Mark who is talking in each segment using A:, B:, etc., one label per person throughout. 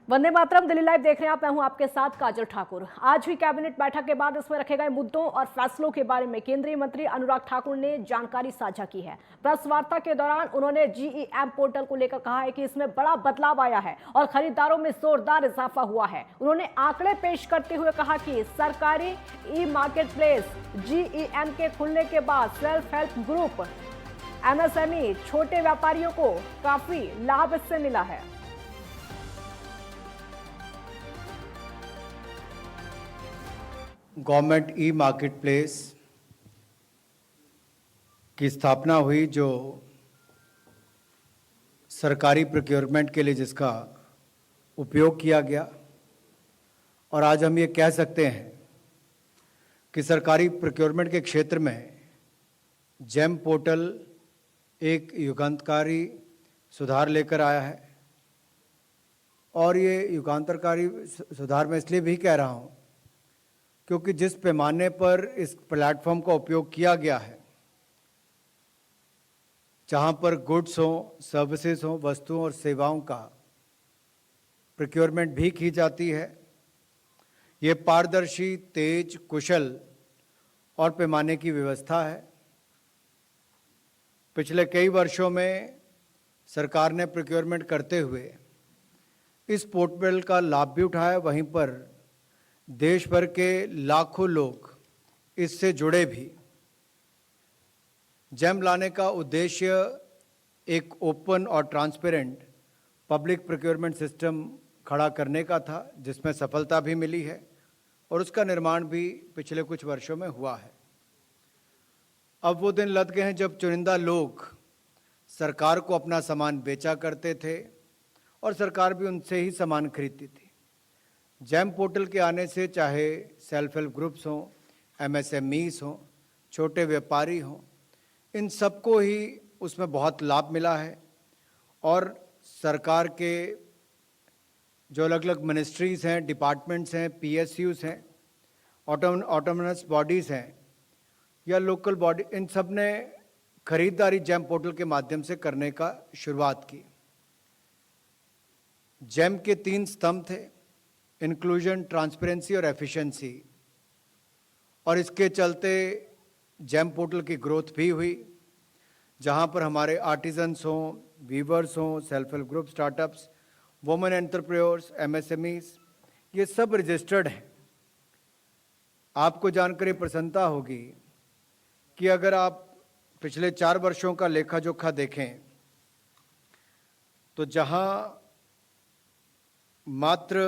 A: Vande Mataram. Delhi live देख रहे हैं आप, मैं हूं आपके साथ काजल ठाकुर। आज हुई कैबिनेट बैठक के बाद इसमें रखे गए मुद्दों और फैसलों के बारे में केंद्रीय मंत्री अनुराग ठाकुर ने जानकारी साझा की है। प्रेस वार्ता के दौरान उन्होंने जीईएम पोर्टल को लेकर कहा है कि इसमें बड़ा बदलाव आया है और खरीदारों में जोरदार इजाफा हुआ है। उन्होंने आंकड़े पेश करते हुए कहा कि सरकारी ई मार्केट प्लेस जीईएम के खुलने के बाद सेल्फ हेल्प ग्रुप, एमएसएमई, छोटे व्यापारियों को काफी लाभ इससे मिला है।
B: गवर्नमेंट ई मार्केट प्लेस की स्थापना हुई, जो सरकारी प्रोक्योरमेंट के लिए जिसका उपयोग किया गया। और आज हम ये कह सकते हैं कि सरकारी प्रोक्योरमेंट के क्षेत्र में जेम पोर्टल एक युगांतकारी सुधार लेकर आया है। और ये युगांतरकारी सुधार मैं इसलिए भी कह रहा हूँ क्योंकि जिस पैमाने पर इस प्लेटफॉर्म का उपयोग किया गया है, जहाँ पर गुड्स हों, सर्विसेज हों, वस्तुओं और सेवाओं का प्रोक्योरमेंट भी की जाती है, ये पारदर्शी, तेज, कुशल और पैमाने की व्यवस्था है। पिछले कई वर्षों में सरकार ने प्रोक्योरमेंट करते हुए इस पोर्टल का लाभ भी उठाया, वहीं पर देश भर के लाखों लोग इससे जुड़े भी। जेम लाने का उद्देश्य एक ओपन और ट्रांसपेरेंट पब्लिक प्रोक्योरमेंट सिस्टम खड़ा करने का था, जिसमें सफलता भी मिली है और उसका निर्माण भी पिछले कुछ वर्षों में हुआ है। अब वो दिन लद गए हैं जब चुनिंदा लोग सरकार को अपना सामान बेचा करते थे और सरकार भी उनसे ही सामान खरीदती थी। जेम पोर्टल के आने से चाहे सेल्फ हेल्प ग्रुप्स हों, एमएसएमईस हों, छोटे व्यापारी हों, इन सबको ही उसमें बहुत लाभ मिला है। और सरकार के जो अलग अलग मिनिस्ट्रीज़ हैं, डिपार्टमेंट्स हैं, पीएसयूज़ हैं, ऑटोनमस बॉडीज़ हैं या लोकल बॉडी, इन सब ने खरीदारी जेम पोर्टल के माध्यम से करने का शुरुआत की। जेम के 3 स्तंभ थे: इंक्लूजन, ट्रांसपेरेंसी और एफिशिएंसी। और इसके चलते जेम पोर्टल की ग्रोथ भी हुई, जहां पर हमारे आर्टिजन्स हों, वीवर्स हों, self help group, startups, women entrepreneurs, MSMEs, ये सब रजिस्टर्ड हैं। आपको जानकर प्रसन्नता होगी कि अगर आप पिछले 4 वर्षों का लेखा जोखा देखें तो जहां मात्र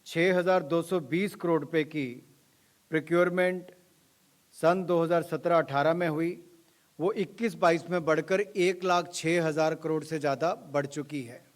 B: 6,220 करोड़ रुपए की प्रोक्योरमेंट सन 2017-18 में हुई, वो 21-22 में बढ़कर 1,06,000 करोड़ से ज़्यादा बढ़ चुकी है।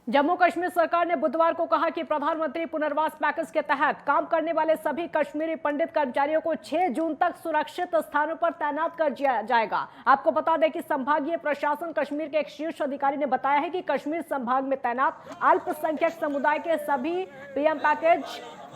A: जम्मू कश्मीर सरकार ने बुधवार को कहा कि प्रधानमंत्री पुनर्वास पैकेज के तहत काम करने वाले सभी कश्मीरी पंडित कर्मचारियों को 6 जून तक सुरक्षित स्थानों पर तैनात कर दिया जाएगा। आपको बता दें कि संभागीय प्रशासन कश्मीर के एक शीर्ष अधिकारी ने बताया है कि कश्मीर संभाग में तैनात अल्पसंख्यक समुदाय के सभी पीएम पैकेज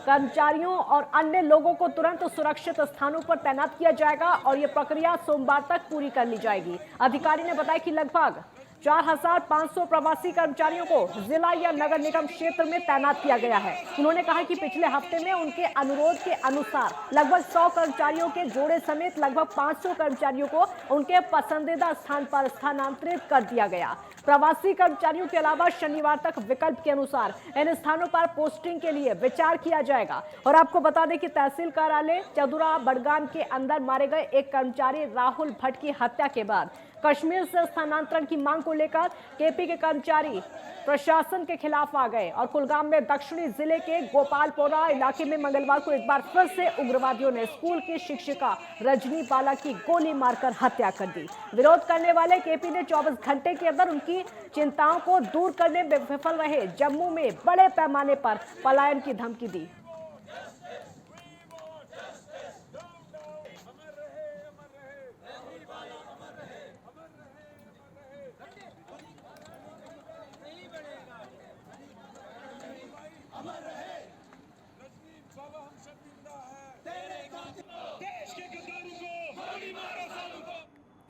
A: कर्मचारियों और अन्य लोगों को तुरंत सुरक्षित स्थानों पर तैनात किया जाएगा और यह प्रक्रिया सोमवार तक पूरी कर ली जाएगी। अधिकारी ने बताया कि लगभग 4,500 प्रवासी कर्मचारियों को जिला या नगर निगम क्षेत्र में तैनात किया गया है। उन्होंने कहा कि पिछले हफ्ते में उनके अनुरोध के अनुसार लगभग 100 कर्मचारियों के जोड़े समेत लगभग 500 कर्मचारियों को उनके पसंदीदा स्थान पर स्थानांतरित कर दिया गया। प्रवासी कर्मचारियों के अलावा शनिवार तक विकल्प के अनुसार इन स्थानों पर पोस्टिंग के लिए विचार किया जाएगा। और आपको बता दें कि तहसील कार्यालय चदुरा बडगाम के अंदर मारे गए एक कर्मचारी राहुल भट्ट की हत्या के बाद कश्मीर से स्थानांतरण की मांग को लेकर केपी के कर्मचारी प्रशासन के खिलाफ आ गए और कुलगाम में दक्षिणी जिले के गोपालपोरा इलाके में मंगलवार को एक बार फिर से उग्रवादियों ने स्कूल की शिक्षिका रजनी बाला की गोली मारकर हत्या कर दी। विरोध करने वाले केपी ने 24 घंटे के अंदर उनकी चिंताओं को दूर करने में विफल रहे जम्मू में बड़े पैमाने पर पलायन की धमकी दी।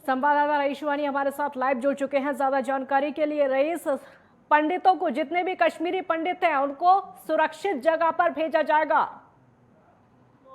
A: संवाददाता रईस वानी हमारे साथ लाइव जुड़ चुके हैं ज्यादा जानकारी के लिए। रईस, पंडितों को, जितने भी कश्मीरी पंडित हैं, उनको सुरक्षित जगह पर भेजा जाएगा?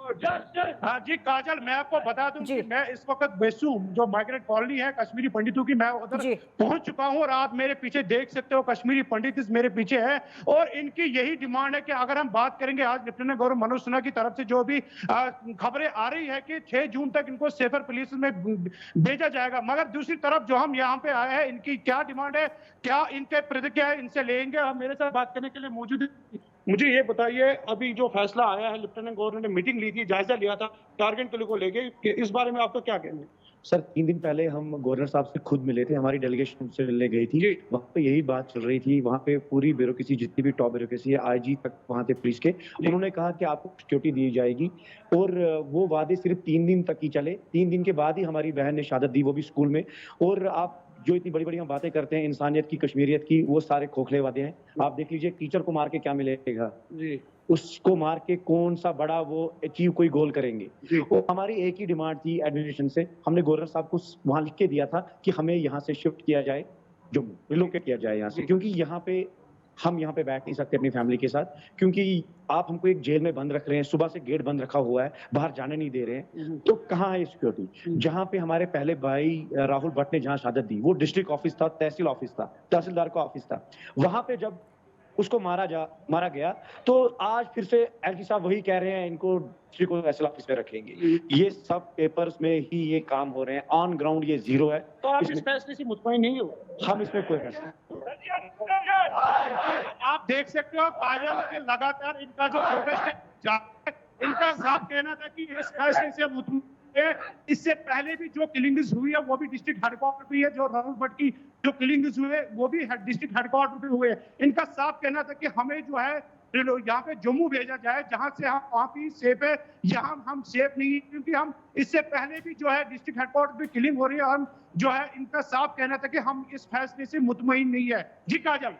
C: हाँ जी काजल, मैं आपको बता दूं कि मैं इस वक्त बेसू जो माइग्रेंट कॉलोनी है कश्मीरी पंडितों की, मैं उधर पहुंच चुका हूं और आप मेरे पीछे देख सकते हो कश्मीरी पंडित मेरे पीछे है और इनकी यही डिमांड है कि अगर हम बात करेंगे आज लेफ्टिनेंट गवर्नर मनोज सिन्हा की तरफ से जो भी खबरें आ रही है कि 6 जून तक इनको सेफर प्लेस में भेजा जाएगा, मगर दूसरी तरफ जो हम यहाँ पे आए हैं इनकी क्या डिमांड है, क्या इनके प्रतिक्रिया है, इनसे लेंगे। हम मेरे साथ बात करने के लिए मौजूद है। मुझे ये बताइए, अभी जो फैसला आया है, लेफ्टिनेंट गवर्नर ने मीटिंग ली थी, जायजा लिया था टारगेट किले को लेके, इस बारे में आपका क्या कहना है?
D: सर 3 दिन पहले हम गवर्नर साहब से खुद मिले थे, हमारी डेलीगेशन उनसे मिलने गई थी। वहाँ पे यही बात चल रही थी, वहाँ पे पूरी ब्यूरोक्रेसी, जितनी भी टॉप ब्यूरोक्रेसी है, आईजी तक वहाँ थे पुलिस के, उन्होंने कहा कि आपको सिक्योरिटी दी जाएगी और वो वादे सिर्फ 3 दिन तक ही चले। 3 दिन के बाद ही हमारी बहन ने शहादत दी, वो भी स्कूल में। और आप जो इतनी बड़ी बड़ी हम बातें करते हैं इंसानियत की, कश्मीरियत की, वो सारे खोखले वादे हैं। आप देख लीजिए, टीचर को मार के क्या मिलेगा जी, उसको मार के कौन सा बड़ा वो अचीव कोई गोल करेंगे। वो हमारी एक ही डिमांड थी एडमिनिस्ट्रेशन से, हमने गवर्नर साहब को वहां लिख के दिया था कि हमें यहाँ से शिफ्ट किया जाए, जम्मू रिलोकेट किया जाए यहाँ से, क्योंकि यहाँ पे हम यहाँ पे बैठ नहीं सकते अपनी फैमिली के साथ, क्योंकि आप हमको एक जेल में बंद रख रहे हैं, सुबह से गेट बंद रखा हुआ है, बाहर जाने नहीं दे रहे हैं, तो कहाँ है सिक्योरिटी? जहाँ पे हमारे पहले भाई राहुल भट्ट ने जहाँ शहादत दी, वो डिस्ट्रिक्ट ऑफिस था, तहसील ऑफिस था, तहसीलदार का ऑफिस था, वहां पे जब उसको मारा गया, तो आज फिर से एलजी साहब वही कह रहे हैं इनको डिस्ट्रिक्ट तहसील ऑफिस में रखेंगे। ये सब पेपर्स में ही ये काम हो रहे हैं, ऑन ग्राउंड ये जीरो है।
C: तो आप इस फैसले से मुतमईन नहीं हो?
D: हम इसमें कोई फैसला,
C: आप देख सकते हो काजल के लगातार इनका जो प्रोटेस्ट है, इनका साफ कहना था कि इस फैसले से मुतमईन है। इससे पहले भी जो किलिंग्स हुई है वो भी डिस्ट्रिक्ट हेडक्वार्टर पे है, जो राहुल भट्ट की जो किलिंग्स हुए वो भी डिस्ट्रिक्ट हेडक्वार्टर पे हुए। इनका साफ कहना था कि हमें जो है यहाँ पे जम्मू भेजा जाए, जहां से हम वहाँ भी सेफ है, यहाँ हम सेफ नहीं है, क्योंकि हम इससे पहले भी जो है डिस्ट्रिक्ट हेडक्वार्टर पे किलिंग हो रही है। हम जो है इनका साफ कहना था कि हम इस फैसले से मुतमईन नहीं है। जी काजल।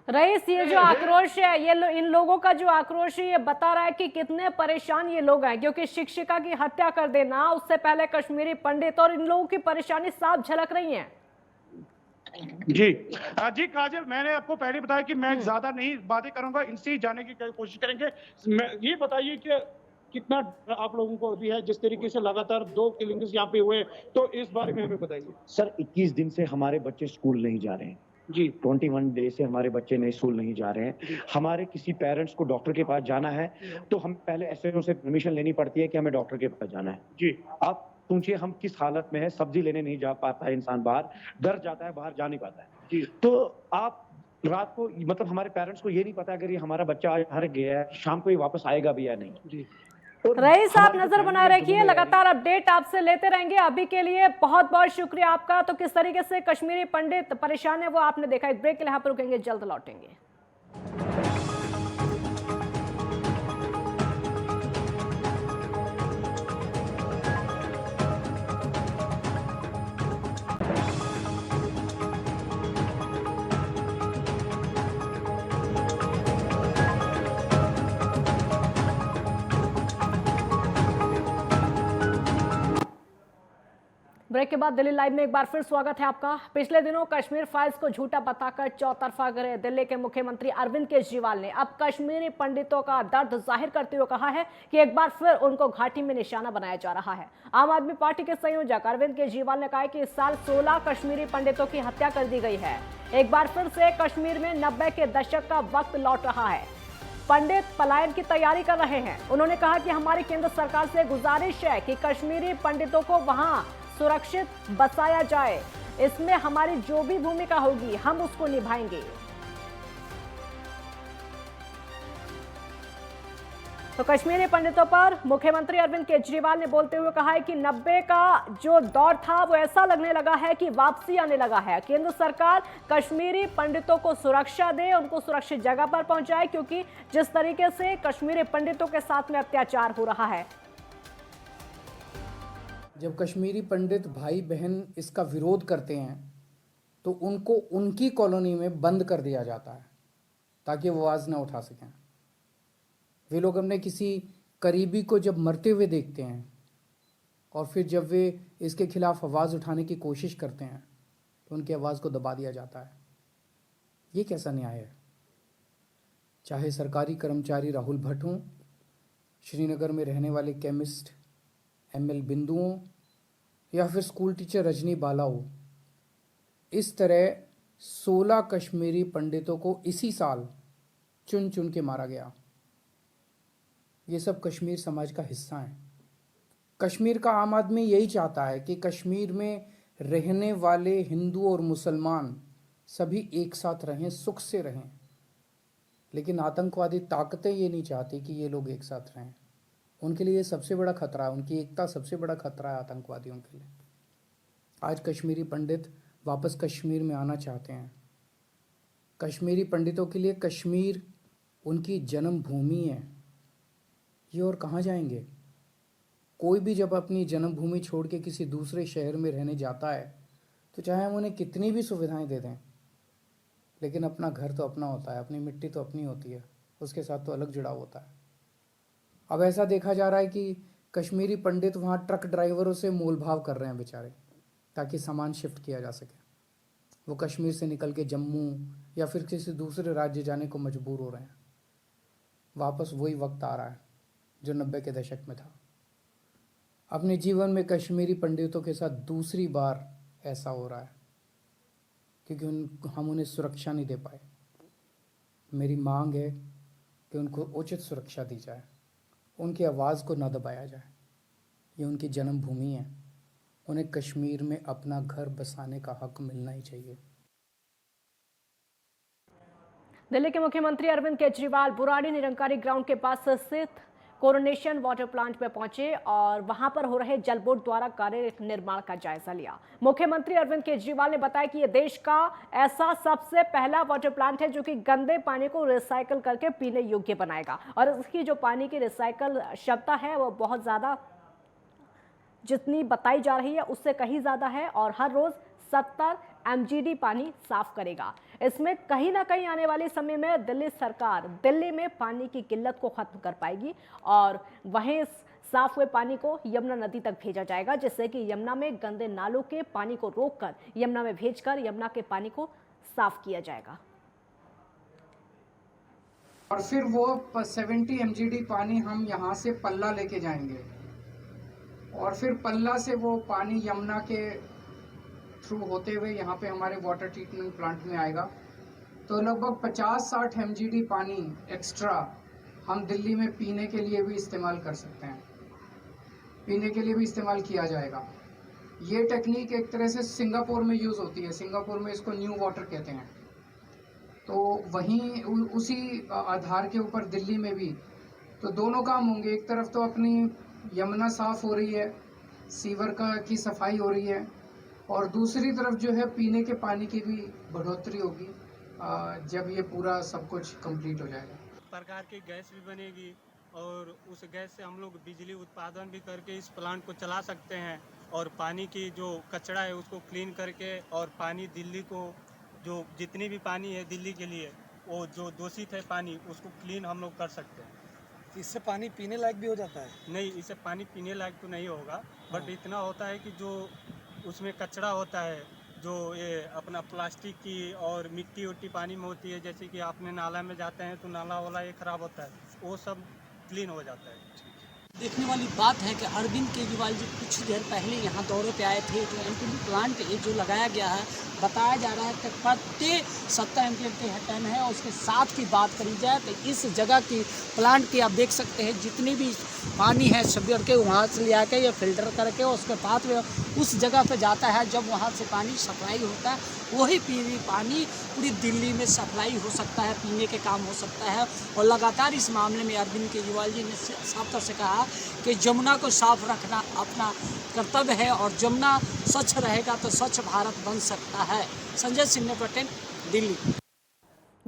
A: रईस, ये जो आक्रोश है, ये इन लोगों का जो आक्रोश है, ये बता रहा है कि कितने परेशान ये लोग हैं, क्योंकि शिक्षिका की हत्या कर देना, उससे पहले कश्मीरी पंडित, और इन लोगों की परेशानी साफ झलक रही है।
C: जी जी काजल, मैंने आपको पहले बताया कि मैं ज्यादा नहीं बातें करूंगा, इनसे ही जाने की कोशिश करेंगे। ये बताइए कि कितना आप लोगों को अभी है, जिस तरीके से लगातार 2 किलिंग्स यहाँ पे हुए, तो इस बारे में हमें बताइए।
D: सर 21 दिन से हमारे बच्चे स्कूल नहीं जा रहे हैं जी, 21 डे से हमारे बच्चे नए स्कूल नहीं जा रहे हैं। हमारे किसी पेरेंट्स को डॉक्टर के पास जाना है तो हम पहले एसएचओ से परमिशन लेनी पड़ती है कि हमें डॉक्टर के पास जाना है जी। आप सोचिए हम किस हालत में है, सब्जी लेने नहीं जा पाता है इंसान, बाहर डर जाता है, बाहर जा नहीं पाता है जी। तो आप रात को, मतलब हमारे पेरेंट्स को ये नहीं पता अगर ये हमारा बच्चा आज घर गया है, शाम को ये वापस आएगा भी या नहीं जी।
A: रईस, आप नजर बनाए रखिए, लगातार अपडेट आपसे लेते रहेंगे। अभी के लिए बहुत बहुत शुक्रिया आपका। तो किस तरीके से कश्मीरी पंडित परेशान है वो आपने देखा। एक ब्रेक के लिए यहाँ पर रुकेंगे, जल्द लौटेंगे। ब्रेक के बाद दिल्ली लाइव में एक बार फिर स्वागत है आपका। पिछले दिनों कश्मीर फाइल्स को झूठा बताकर चौतरफा करे दिल्ली के मुख्यमंत्री अरविंद केजरीवाल ने अब कश्मीरी पंडितों का दर्द जाहिर करते हुए कहा है कि एक बार फिर उनको घाटी में निशाना बनाया जा रहा है। आम आदमी पार्टी के संयोजक अरविंद केजरीवाल ने कहा है कि इस साल 16 कश्मीरी पंडितों की हत्या कर दी गई है। एक बार फिर से कश्मीर में 90 के दशक का वक्त लौट रहा है। पंडित पलायन की तैयारी कर रहे हैं। उन्होंने कहा कि हमारी केंद्र सरकार से गुजारिश है कि कश्मीरी पंडितों को वहां सुरक्षित बसाया जाए। इसमें हमारी जो भी भूमिका होगी हम उसको निभाएंगे। तो कश्मीरी पंडितों पर मुख्यमंत्री अरविंद केजरीवाल ने बोलते हुए कहा है कि 90 का जो दौर था वो ऐसा लगने लगा है कि वापसी आने लगा है। केंद्र सरकार कश्मीरी पंडितों को सुरक्षा दे, उनको सुरक्षित जगह पर पहुंचाए, क्योंकि जिस तरीके से कश्मीरी पंडितों के साथ में अत्याचार हो रहा है।
E: जब कश्मीरी पंडित भाई बहन इसका विरोध करते हैं तो उनको उनकी कॉलोनी में बंद कर दिया जाता है ताकि वो आवाज़ ना उठा सकें। वे लोग अपने किसी करीबी को जब मरते हुए देखते हैं और फिर जब वे इसके खिलाफ आवाज़ उठाने की कोशिश करते हैं तो उनकी आवाज़ को दबा दिया जाता है। ये कैसा न्याय है? चाहे सरकारी कर्मचारी राहुल भट्ट हों, श्रीनगर में रहने वाले केमिस्ट ML बिंदु हों, या फिर स्कूल टीचर रजनी बाला हो, इस तरह 16 कश्मीरी पंडितों को इसी साल चुन चुन के मारा गया। ये सब कश्मीर समाज का हिस्सा है। कश्मीर का आम आदमी यही चाहता है कि कश्मीर में रहने वाले हिंदू और मुसलमान सभी एक साथ रहें, सुख से रहें। लेकिन आतंकवादी ताकतें ये नहीं चाहती कि ये लोग एक साथ रहें। उनके लिए सबसे बड़ा खतरा है, उनकी एकता सबसे बड़ा खतरा है आतंकवादियों के लिए। आज कश्मीरी पंडित वापस कश्मीर में आना चाहते हैं। कश्मीरी पंडितों के लिए कश्मीर उनकी जन्मभूमि है। ये और कहाँ जाएंगे? कोई भी जब अपनी जन्मभूमि छोड़ के किसी दूसरे शहर में रहने जाता है तो चाहे हम उन्हें कितनी भी सुविधाएं दे दें, लेकिन अपना घर तो अपना होता है, अपनी मिट्टी तो अपनी होती है, उसके साथ तो अलग जुड़ाव होता है। अब ऐसा देखा जा रहा है कि कश्मीरी पंडित वहाँ ट्रक ड्राइवरों से मोल भाव कर रहे हैं बेचारे, ताकि सामान शिफ्ट किया जा सके। वो कश्मीर से निकल के जम्मू या फिर किसी दूसरे राज्य जाने को मजबूर हो रहे हैं। वापस वही वक्त आ रहा है जो 90 के दशक में था। अपने जीवन में कश्मीरी पंडितों के साथ दूसरी बार ऐसा हो रहा है, क्योंकि हम उन्हें सुरक्षा नहीं दे पाए। मेरी मांग है कि उनको उचित सुरक्षा दी जाए, उनकी आवाज़ को न दबाया जाए। ये उनकी जन्मभूमि है, उन्हें कश्मीर में अपना घर बसाने का हक मिलना ही चाहिए।
A: दिल्ली के मुख्यमंत्री अरविंद केजरीवाल बुराड़ी निरंकारी ग्राउंड के पास स्थित कोरोनेशन वाटर प्लांट में पहुंचे और वहां पर हो रहे जल बोर्ड द्वारा कार्य निर्माण का जायजा लिया। मुख्यमंत्री अरविंद केजरीवाल ने बताया कि यह देश का ऐसा सबसे पहला वाटर प्लांट है जो कि गंदे पानी को रिसाइकल करके पीने योग्य बनाएगा और इसकी जो पानी की रिसाइकल क्षमता है वो बहुत ज्यादा, जितनी बताई जा रही है उससे कहीं ज्यादा है और हर रोज 70 MGD पानी साफ करेगा। इसमें कहीं ना कहीं आने वाले समय में दिल्ली सरकार दिल्ली में पानी की किल्लत को खत्म कर पाएगी और वहीं इस साफ हुए पानी को यमुना नदी तक भेजा जाएगा, जिससे कि यमुना में गंदे नालों के पानी को रोककर यमुना में भेजकर यमुना के पानी को साफ किया जाएगा।
E: और फिर वो 70 MGD पानी हम यहाँ से पल्ला लेके जाएंगे और फिर पल्ला से वो पानी यमुना के थ्रू होते हुए यहाँ पे हमारे वाटर ट्रीटमेंट प्लांट में आएगा। तो लगभग 50-60 MGD पानी एक्स्ट्रा हम दिल्ली में पीने के लिए भी इस्तेमाल कर सकते हैं, पीने के लिए भी इस्तेमाल किया जाएगा। ये टेक्निक एक तरह से सिंगापुर में यूज़ होती है, सिंगापुर में इसको न्यू वाटर कहते हैं। तो वहीं उसी आधार के ऊपर दिल्ली में भी तो दोनों काम होंगे। एक तरफ तो अपनी यमुना साफ हो रही है, सीवर की सफाई हो रही है और दूसरी तरफ जो है पीने के पानी की भी बढ़ोतरी होगी जब ये पूरा सब कुछ कंप्लीट हो जाएगा।
F: प्रकार की गैस भी बनेगी और उस गैस से हम लोग बिजली उत्पादन भी करके इस प्लांट को चला सकते हैं और पानी की जो कचरा है उसको क्लीन करके और पानी दिल्ली को जो जितनी भी पानी है दिल्ली के लिए वो जो दूषित है पानी उसको क्लीन हम लोग कर सकते हैं।
G: इससे पानी पीने लायक भी हो जाता है?
F: नहीं, इससे पानी पीने लायक तो नहीं होगा, बट इतना होता है कि जो उसमें कचरा होता है जो ये अपना प्लास्टिक की और मिट्टी उट्टी पानी में होती है, जैसे कि आपने नाला में जाते हैं तो नाला वाला ये खराब होता है, वो सब क्लीन हो जाता है।
G: देखने वाली बात है कि अरविंद केजरीवाल जी कुछ देर पहले यहाँ दौरे पे आए थे। जो एमटीबी प्लांट ये जो लगाया गया है, बताया जा रहा है कि प्रत्येक 70 MTD टन है और उसके साथ की बात करी जाए तो इस जगह की प्लांट की आप देख सकते हैं जितनी भी पानी है सब करके वहाँ से ले आके या फिल्टर करके उसके बाद में उस जगह पे जाता है। जब वहाँ से पानी सप्लाई होता है वही पीने पानी पूरी दिल्ली में सप्लाई हो सकता है, पीने के काम हो सकता है। और लगातार इस मामले में अरविंद केजरीवाल जी ने साफ तौर से कहा कि यमुना को साफ रखना अपना कर्तव्य है और यमुना स्वच्छ रहेगा तो स्वच्छ भारत बन सकता है। संजय सिंह ने, दिल्ली।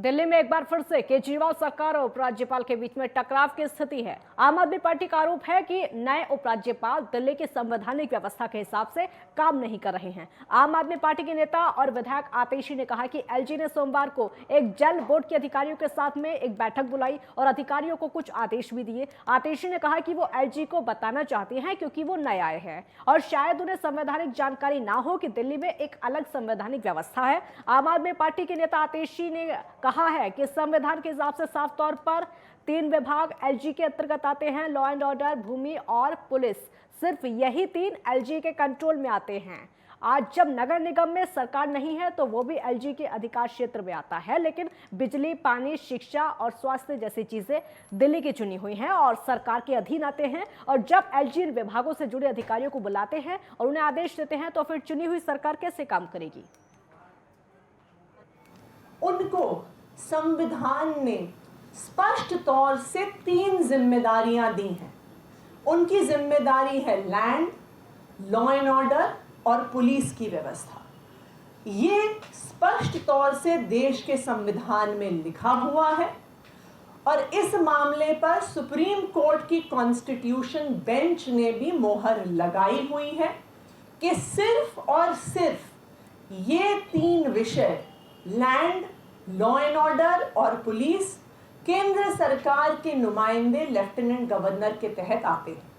A: दिल्ली में एक बार फिर से केजरीवाल सरकार और उपराज्यपाल के बीच में टकराव की स्थिति है। आम आदमी पार्टी का आरोप है कि नए उपराज्यपाल दिल्ली की संवैधानिक व्यवस्था के हिसाब से काम नहीं कर रहे हैं। आम आदमी पार्टी के नेता और विधायक आतिशी ने कहा कि एलजी ने सोमवार को एक जल बोर्ड के अधिकारियों के साथ में एक बैठक बुलाई और अधिकारियों को कुछ आदेश भी दिए। आतिशी ने कहा कि वो एलजी को बताना चाहती हैं क्योंकि वो नए आए हैं और शायद उन्हें संवैधानिक जानकारी ना हो कि दिल्ली में एक अलग संवैधानिक व्यवस्था है। आम आदमी पार्टी के नेता आतिशी ने कहा है कि संविधान के हिसाब से साफ तौर पर 3 विभाग एलजी के अंतर्गत आते हैं, लॉ एंड ऑर्डर, भूमि और पुलिस। सिर्फ यही 3 एलजी के कंट्रोल में आते हैं। आज जब नगर निगम में सरकार नहीं है तो वो भी एलजी के अधिकार क्षेत्र में आता है, लेकिन बिजली, पानी, शिक्षा और स्वास्थ्य जैसी चीजें दिल्ली की चुनी हुई हैं और सरकार के अधीन आते हैं। और जब एलजी इन विभागों से जुड़े अधिकारियों को बुलाते हैं और उन्हें आदेश देते हैं तो फिर चुनी हुई सरकार कैसे काम करेगी?
H: उनको संविधान ने स्पष्ट तौर से 3 जिम्मेदारियां दी हैं। उनकी जिम्मेदारी है लैंड, लॉ एंड ऑर्डर और पुलिस की व्यवस्था। ये स्पष्ट तौर से देश के संविधान में लिखा हुआ है और इस मामले पर सुप्रीम कोर्ट की कॉन्स्टिट्यूशन बेंच ने भी मोहर लगाई हुई है कि सिर्फ और सिर्फ ये 3 विषय लैंड, लॉ एंड ऑर्डर और पुलिस केंद्र सरकार के नुमाइंदे लेफ्टिनेंट गवर्नर के तहत आते हैं।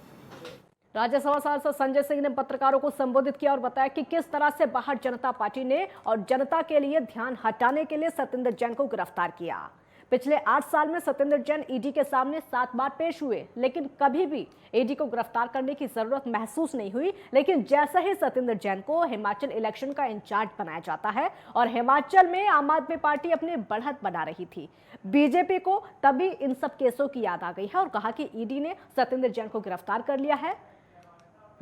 A: राज्यसभा सांसद संजय सिंह ने पत्रकारों को संबोधित किया और बताया कि किस तरह से बाहर जनता पार्टी ने और जनता के लिए ध्यान हटाने के लिए सत्येंद्र जैन को गिरफ्तार किया। पिछले 8 साल में सत्येंद्र जैन ईडी के सामने 7 बार पेश हुए, लेकिन कभी भी ईडी को गिरफ्तार करने की जरूरत महसूस नहीं हुई। लेकिन जैसे ही सत्येंद्र जैन को हिमाचल इलेक्शन का इंचार्ज बनाया जाता है और हिमाचल में आम आदमी पार्टी अपनी बढ़त बना रही थी, बीजेपी को तभी इन सब केसों की याद आ गई है और कहा कि ईडी ने सत्येंद्र जैन को गिरफ्तार कर लिया है।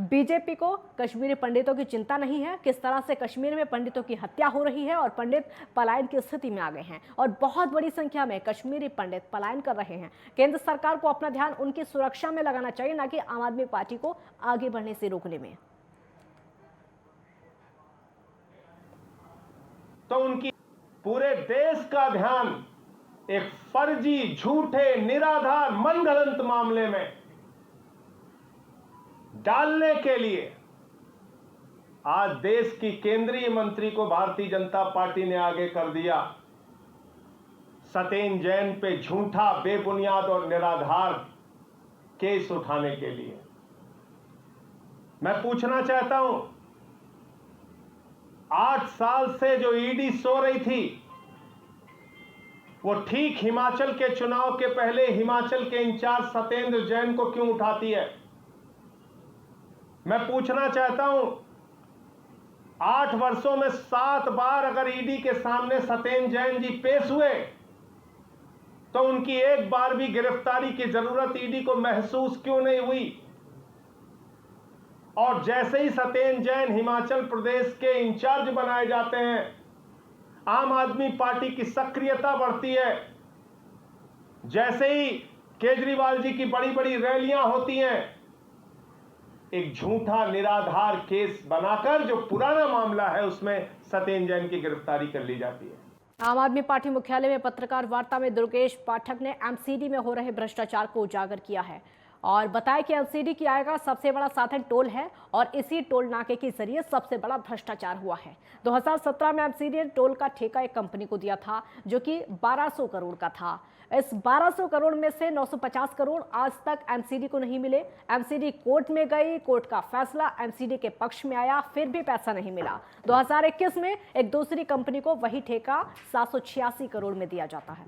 A: बीजेपी को कश्मीरी पंडितों की चिंता नहीं है। किस तरह से कश्मीर में पंडितों की हत्या हो रही है और पंडित पलायन की स्थिति में आ गए हैं और बहुत बड़ी संख्या में कश्मीरी पंडित पलायन कर रहे हैं। केंद्र सरकार को अपना ध्यान उनकी सुरक्षा में लगाना चाहिए, ना कि आम आदमी पार्टी को आगे बढ़ने से रोकने में।
I: तो उनकी पूरे देश का ध्यान एक फर्जी, झूठे, निराधार, मनगढ़ंत मामले में डालने के लिए आज देश की केंद्रीय मंत्री को भारतीय जनता पार्टी ने आगे कर दिया। सत्येंद्र जैन पे झूठा, बेबुनियाद और निराधार केस उठाने के लिए। मैं पूछना चाहता हूं, 8 साल से जो ईडी सो रही थी, वो ठीक हिमाचल के चुनाव के पहले हिमाचल के इंचार्ज सत्येंद्र जैन को क्यों उठाती है? मैं पूछना चाहता हूं, 8 वर्षों में 7 बार अगर ईडी के सामने सत्येंद्र जैन जी पेश हुए तो उनकी एक बार भी गिरफ्तारी की जरूरत ईडी को महसूस क्यों नहीं हुई? और जैसे ही सत्येंद्र जैन हिमाचल प्रदेश के इंचार्ज बनाए जाते हैं, आम आदमी पार्टी की सक्रियता बढ़ती है। जैसे ही केजरीवाल जी की बड़ी बड़ी रैलियां होती हैं, एक झूठा, निराधार केस बनाकर जो पुराना मामला है उसमें सत्येंद्र जैन की गिरफ्तारी कर ली जाती है।
A: आम आदमी पार्टी मुख्यालय में पत्रकार वार्ता में दुर्गेश पाठक ने एमसीडी में हो रहे भ्रष्टाचार को उजागर किया है और बताया कि एमसीडी की आय का सबसे बड़ा साधन टोल है और इसी टोल नाके के जरिए सबसे बड़ा भ्रष्टाचार हुआ है। 2017 में एमसीडी ने टोल का ठेका एक कंपनी को दिया था जो कि 1200 करोड़ का था। इस 1200 करोड़ में से 950 करोड़ आज तक एमसीडी को नहीं मिले। एमसीडी कोर्ट में गई, कोर्ट का फैसला एमसीडी के पक्ष में आया, फिर भी पैसा नहीं मिला। 2021 में एक दूसरी कंपनी को वही ठेका 786 करोड़ में दिया जाता है।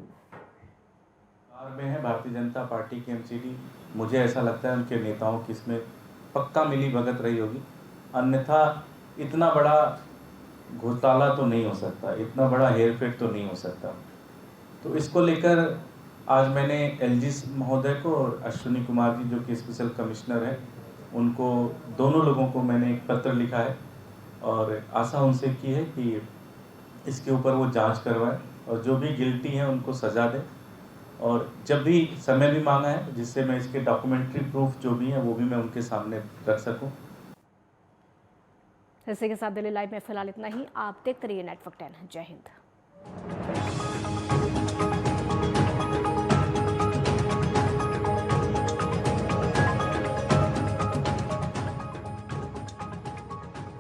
J: में है भारतीय जनता पार्टी की एमसीडी, मुझे ऐसा लगता है उनके नेताओं की इसमें पक्का मिली भगत रही होगी, अन्यथा इतना बड़ा घोटाला तो नहीं हो सकता, इतना बड़ा हेरफेर तो नहीं हो सकता। तो इसको लेकर आज मैंने एलजी महोदय को और अश्विनी कुमार जी जो कि स्पेशल कमिश्नर हैं, उनको दोनों लोगों को मैंने एक पत्र लिखा है और आशा उनसे की है कि इसके ऊपर वो जांच करवाएं और जो भी गिल्टी हैं उनको सज़ा दें। और जब भी समय भी मांगा है जिससे मैं इसके डॉक्यूमेंट्री प्रूफ जो भी है वो भी मैं उनके सामने रख सकूं।
A: इसी के साथ दिल्ली लाइव में फिलहाल इतना ही। आप देखते रहिए नेटवर्क 10। जय हिंद।